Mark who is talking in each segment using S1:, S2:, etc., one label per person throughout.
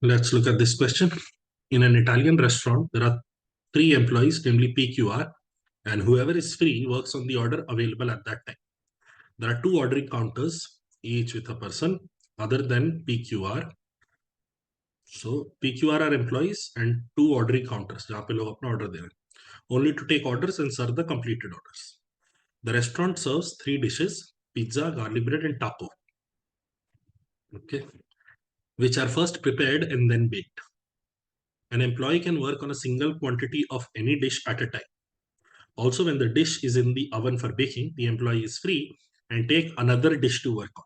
S1: Let's look at this question. In an Italian restaurant, there are three employees, namely PQR, and whoever is free works on the order available at that time. There are two ordering counters, each with a person other than PQR. So PQR are employees and two ordering counters. जहाँ पे लोग अपना order दे रहे हैं. Only to take orders and serve the completed orders. The restaurant serves three dishes: pizza, garlic bread, and taco. Okay, which are first prepared and then baked. An employee can work on a single quantity of any dish at a time. Also, when the dish is in the oven for baking, the employee is free and take another dish to work on.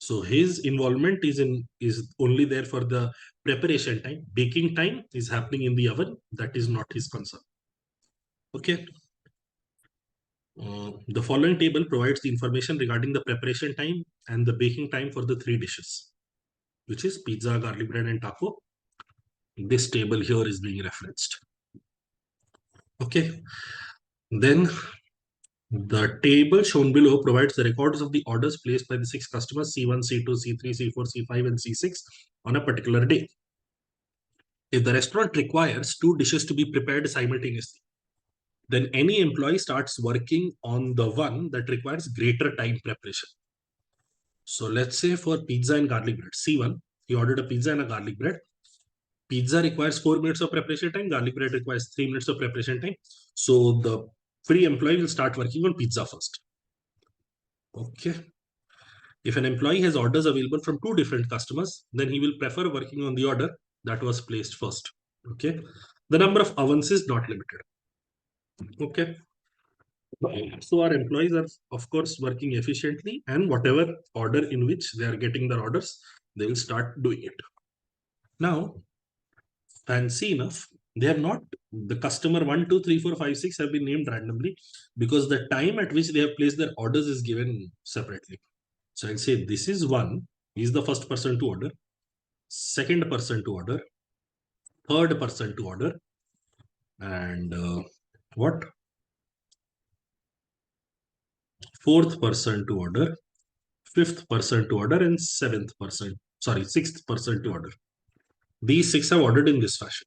S1: So his involvement is only there for the preparation time. Baking time is happening in the oven. That is not his concern. Okay. The following table provides the information regarding the preparation time and the baking time for the three dishes, which is pizza, garlic bread, and taco. This table here is being referenced. Okay. Then the table shown below provides the records of the orders placed by the six customers C1, C2, C3, C4, C5, and C6 on a particular day. If the restaurant requires two dishes to be prepared simultaneously, then any employee starts working on the one that requires greater time preparation. So let's say for pizza and garlic bread, C1, he ordered a pizza and a garlic bread. Pizza requires 4 minutes of preparation time, garlic bread requires 3 minutes of preparation time. So the free employee will start working on pizza first. Okay. If an employee has orders available from two different customers, then he will prefer working on the order that was placed first. Okay. The number of ovens is not limited. Okay. So our employees are, of course, working efficiently, and whatever order in which they are getting their orders, they will start doing it. Now, fancy enough, they have not, the customer 1, 2, 3, 4, 5, 6 have been named randomly because the time at which they have placed their orders is given separately. So I'll say this is 1, he is the first person to order, second person to order, third person to order, and what? Fourth person to order, fifth person to order, and sixth person to order. These six have ordered in this fashion.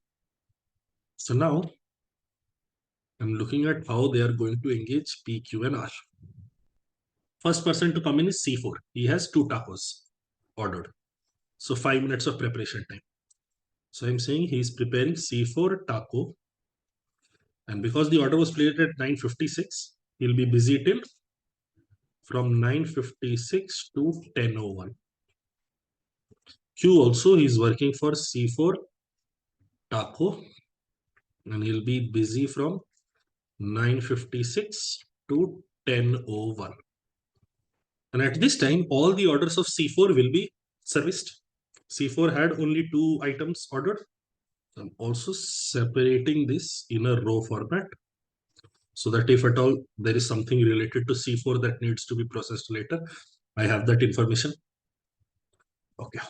S1: So now I'm looking at how they are going to engage P, Q, and R. First person to come in is C4. He has two tacos ordered. So 5 minutes of preparation time. So I'm saying he's preparing C4 taco. And because the order was placed at 9:56, he'll be busy till from 9:56 to 10:01. Q also, he's working for C4 taco. And he'll be busy from 9:56 to 10:01. And at this time, all the orders of C4 will be serviced. C4 had only two items ordered. I'm also separating this in a row format so that if at all there is something related to C4 that needs to be processed later, I have that information. Okay.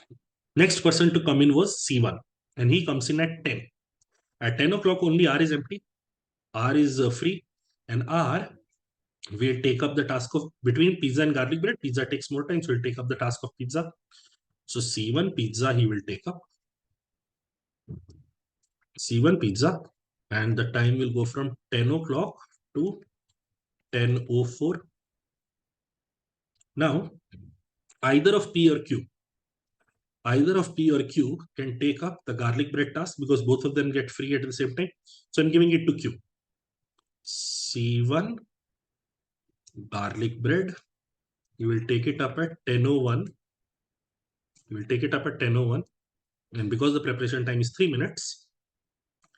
S1: Next person to come in was C1 and he comes in at 10. At 10 o'clock only R is empty. R is free and R will take up the task of between pizza and garlic bread. Pizza takes more time, so he'll take up the task of pizza. So C1 pizza he will take up. C1 pizza and the time will go from 10 o'clock to 10:04. Now, either of P or Q can take up the garlic bread task because both of them get free at the same time. So I'm giving it to Q. C1 garlic bread, you will take it up at 10:01. You will take it up at 10:01. And because the preparation time is 3 minutes,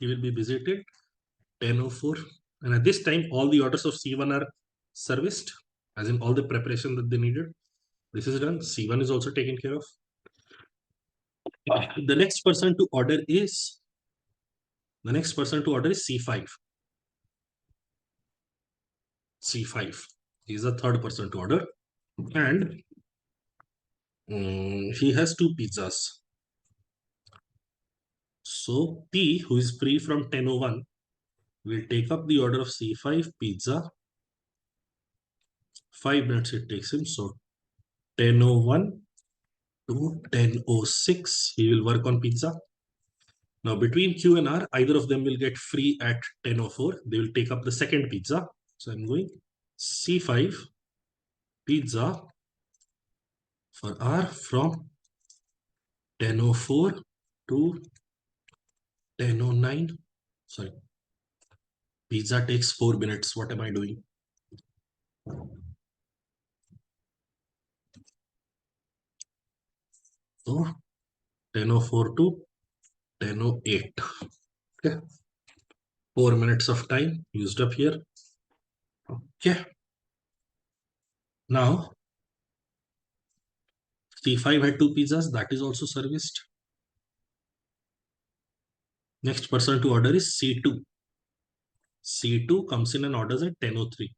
S1: he will be busy till 10:04. And at this time, all the orders of C1 are serviced, as in all the preparation that they needed. This is done. C1 is also taken care of. The next person to order is C5. C5 is the third person to order, and he has two pizzas. So P, who is free from 10:01, will take up the order of C5 pizza. 5 minutes it takes him. So 10:01 to 10:06. He will work on pizza. Now between Q and R, either of them will get free at 10:04. They will take up the second pizza. So I'm going C5 pizza for R from 10:04 to 10:09. Sorry, pizza takes 4 minutes. What am I doing? So 10:04 to 10:08. Okay, 4 minutes of time used up here. Okay, now C5 had 2 pizzas, that is also serviced. Next person to order is C2. C2 comes in and orders at 10:03.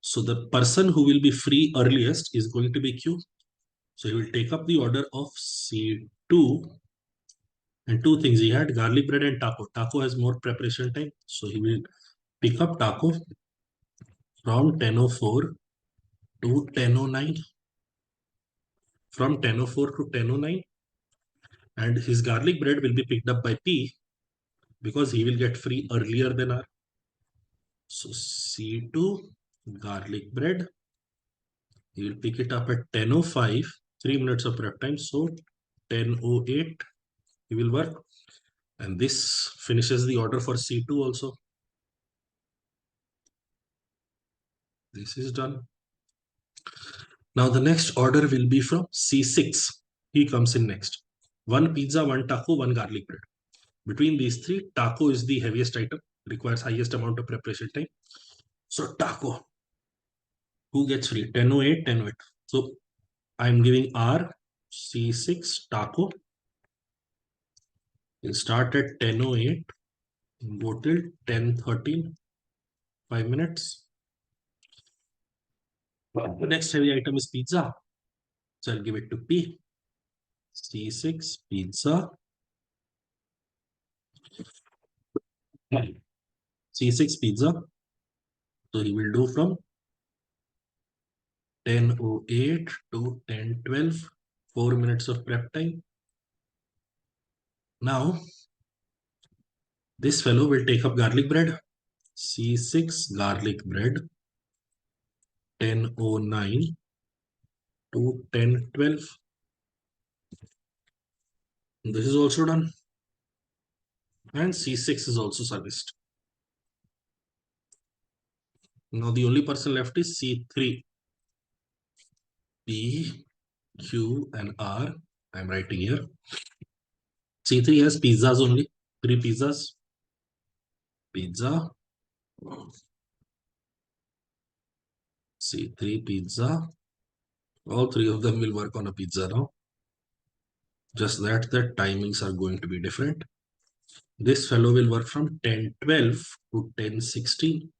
S1: So the person who will be free earliest is going to be Q. So he will take up the order of C2. And two things, he had garlic bread and taco. Taco has more preparation time. So he will pick up taco from 10:04 to 10:09. From 10:04 to 10:09. And his garlic bread will be picked up by P because he will get free earlier than R. So C2 garlic bread, he will pick it up at 10:05, 3 minutes of prep time. So 10:08 he will work. And this finishes the order for C2 also. This is done. Now the next order will be from C6. He comes in next. 1 pizza, 1 taco, 1 garlic bread. Between these three, taco is the heaviest item, requires highest amount of preparation time. So taco, who gets free? 10:08, 10:08. So I'm giving R, C6, taco. We'll start at 10:08, go till 10:13, 5 minutes. The next heavy item is pizza. So I'll give it to P. C6, pizza. C6, pizza. So he will do from 10:08 to 10:12, 4 minutes of prep time. Now, this fellow will take up garlic bread. C6 garlic bread, 10:09 to 10:12. This is also done. And C6 is also serviced. Now the only person left is C3. P, Q, and R. I'm writing here. C3 has pizzas only. 3 pizzas. Pizza. C3 pizza. All 3 of them will work on a pizza now. Just that the timings are going to be different. This fellow will work from 10:12 to 10:16.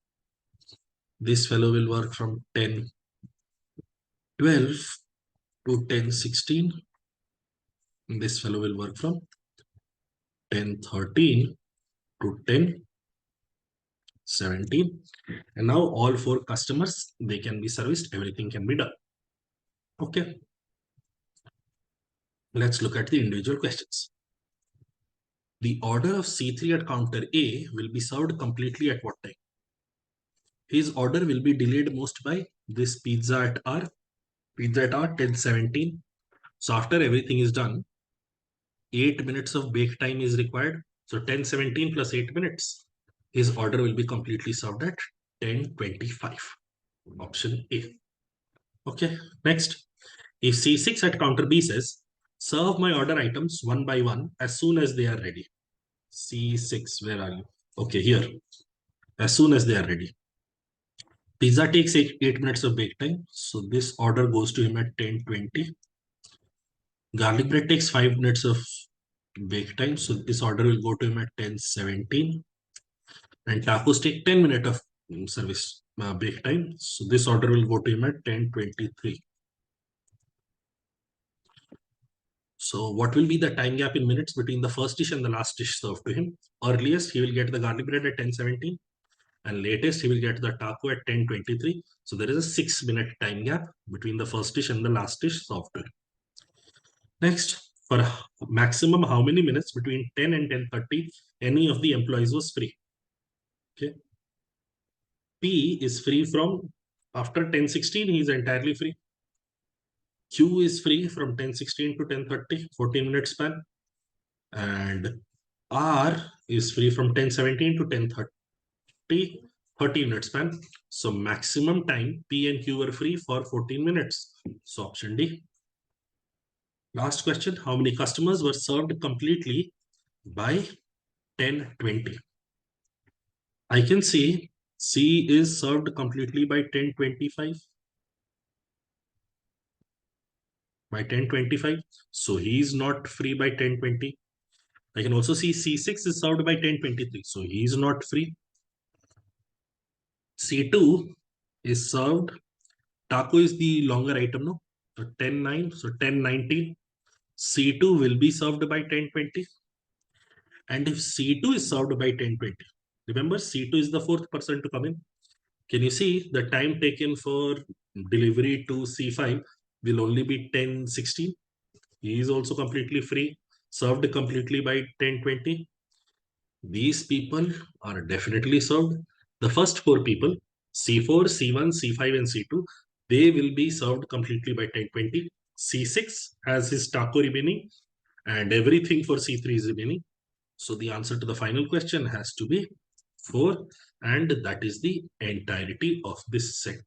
S1: This fellow will work from 10:12 to 10:16. This fellow will work from 10:13 to 10:17. And now all 4 customers, they can be serviced. Everything can be done. Okay. Let's look at the individual questions. The order of C3 at counter A will be served completely at what time? His order will be delayed most by this pizza at R. Pizza at R, 10:17. So after everything is done, 8 minutes of bake time is required. So 10:17 plus 8 minutes. His order will be completely served at 10:25. Option A. Okay, next. If C6 at counter B says, serve my order items one by one as soon as they are ready. C6, where are you? Okay, here. As soon as they are ready. Pizza takes 8 minutes of bake time. So this order goes to him at 10:20. Garlic bread takes 5 minutes of bake time. So this order will go to him at 10:17. And tacos take 10 minutes of service bake time. So this order will go to him at 10:23. So what will be the time gap in minutes between the first dish and the last dish served to him? Earliest, he will get the garlic bread at 10:17. And latest, he will get the taco at 10:23. So there is a 6-minute time gap between the first dish and the last dish served to him. Next, for maximum how many minutes between 10 and 10:30 any of the employees was free. Okay. P is free from after 10:16, he is entirely free. Q is free from 10:16 to 10:30, 14-minute span. And R is free from 10:17 to 10:30, 30-minute span. So maximum time P and Q were free for 14 minutes. So option D. Last question, how many customers were served completely by 10:20? I can see C is served completely by 10:25. By 10:25. So he is not free by 10:20. I can also see C6 is served by 10:23. So he is not free. C2 is served. Taco is the longer item, no? So 10:09. So 10:19. C2 will be served by 10:20. And if C2 is served by 10:20, remember C2 is the fourth person to come in. Can you see the time taken for delivery to C5 will only be 10:16? He is also completely free, served completely by 10:20. These people are definitely served. The first four people, C4, C1, C5, and C2, they will be served completely by 10:20. C6 has his taco remaining, and everything for C3 is remaining. So the answer to the final question has to be 4, and that is the entirety of this set.